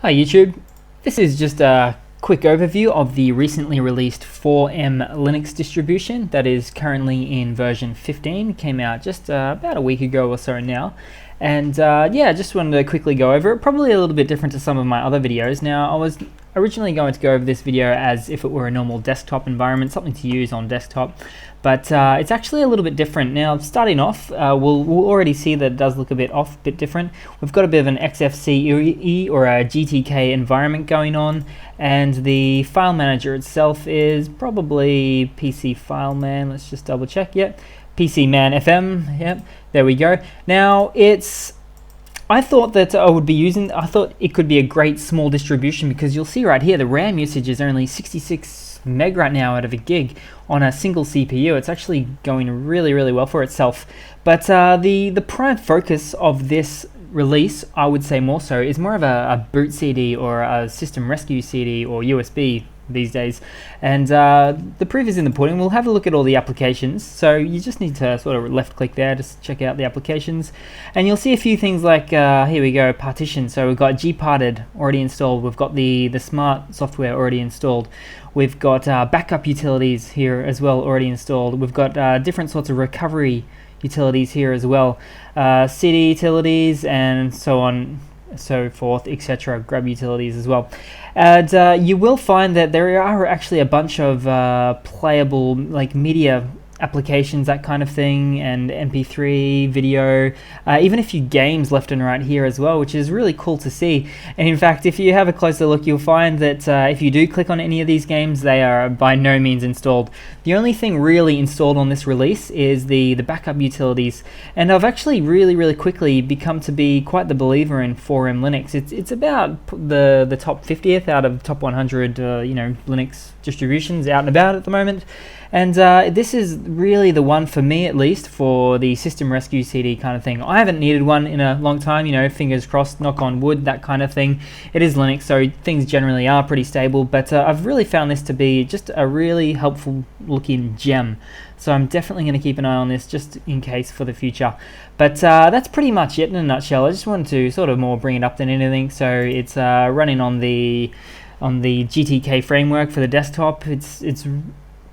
Hi YouTube, this is just a quick overview of the recently released 4MLinux distribution that is currently in version 15. It came out just about a week ago or so now, and yeah, just wanted to quickly go over it. Probably a little bit different to some of my other videos. Now, I was originally going to go over this video as if it were a normal desktop environment, something to use on desktop, but it's actually a little bit different. Now, starting off, we'll already see that it does look a bit different. We've got a bit of an XFCE or a GTK environment going on, and the file manager itself is probably PC FileMan. Let's just double check. Yep, PC Man FM. Yep, there we go. Now, I thought that I thought it could be a great small distribution, because you'll see right here the RAM usage is only 66 meg right now out of a gig on a single CPU. It's actually going really well for itself. But the prime focus of this release, I would say more so, is more of a boot CD or a system rescue CD or USB these days. And the proof is in the pudding. We'll have a look at all the applications. So you just need to sort of left click there, just check out the applications, and you'll see a few things like here we go, partition. So we've got gparted already installed, we've got the smart software already installed, we've got backup utilities here as well already installed, we've got different sorts of recovery utilities here as well, CD utilities and so on, so forth, etc. Grab utilities as well. And you will find that there are actually a bunch of playable, like, media applications, that kind of thing, and MP3 video, even a few games left and right here as well, which is really cool to see. And in fact, if you have a closer look, you'll find that if you do click on any of these games, they are by no means installed. The only thing really installed on this release is the backup utilities, and I've actually really quickly become to be quite the believer in 4MLinux. It's about the top 50th out of top 100 Linux distributions out and about at the moment. And this is really the one for me, at least, for the system rescue CD kind of thing. I haven't needed one in a long time, fingers crossed, knock on wood, that kind of thing. It is Linux, so things generally are pretty stable, but I've really found this to be just a really helpful looking gem. So I'm definitely going to keep an eye on this just in case for the future. But that's pretty much it in a nutshell. I just wanted to sort of more bring it up than anything. So it's running on the GTK framework for the desktop. It's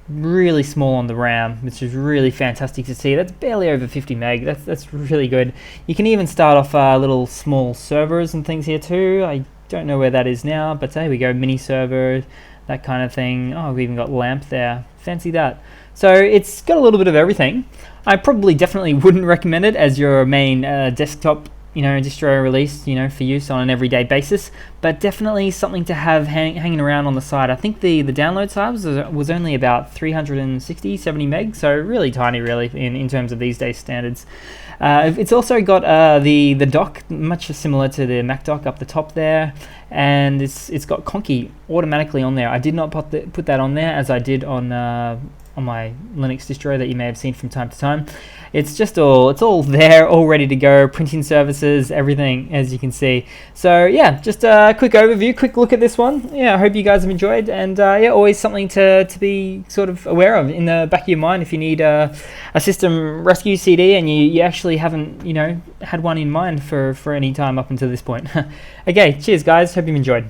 really small on the RAM, which is really fantastic to see. That's barely over 50 meg. That's really good. You can even start off little small servers and things here too. I don't know where that is now, but there we go, mini server, that kind of thing. Oh, we've even got LAMP there. Fancy that. So it's got a little bit of everything. I probably definitely wouldn't recommend it as your main desktop distro release, for use on an everyday basis, but definitely something to have hanging around on the side. I think the download size was only about 370 meg, so really tiny, really, in terms of these days standards. It's also got the dock, much similar to the Mac dock up the top there, and it's got Conky automatically on there. I did not put that on there as I did on my Linux distro that you may have seen from time to time. It's all there, all ready to go, printing services, everything, as you can see. So yeah, just a quick overview, quick look at this one. Yeah, I hope you guys have enjoyed, and yeah, always something to be sort of aware of in the back of your mind if you need a system rescue CD and you actually haven't had one in mind for any time up until this point. Okay, cheers guys, hope you've enjoyed.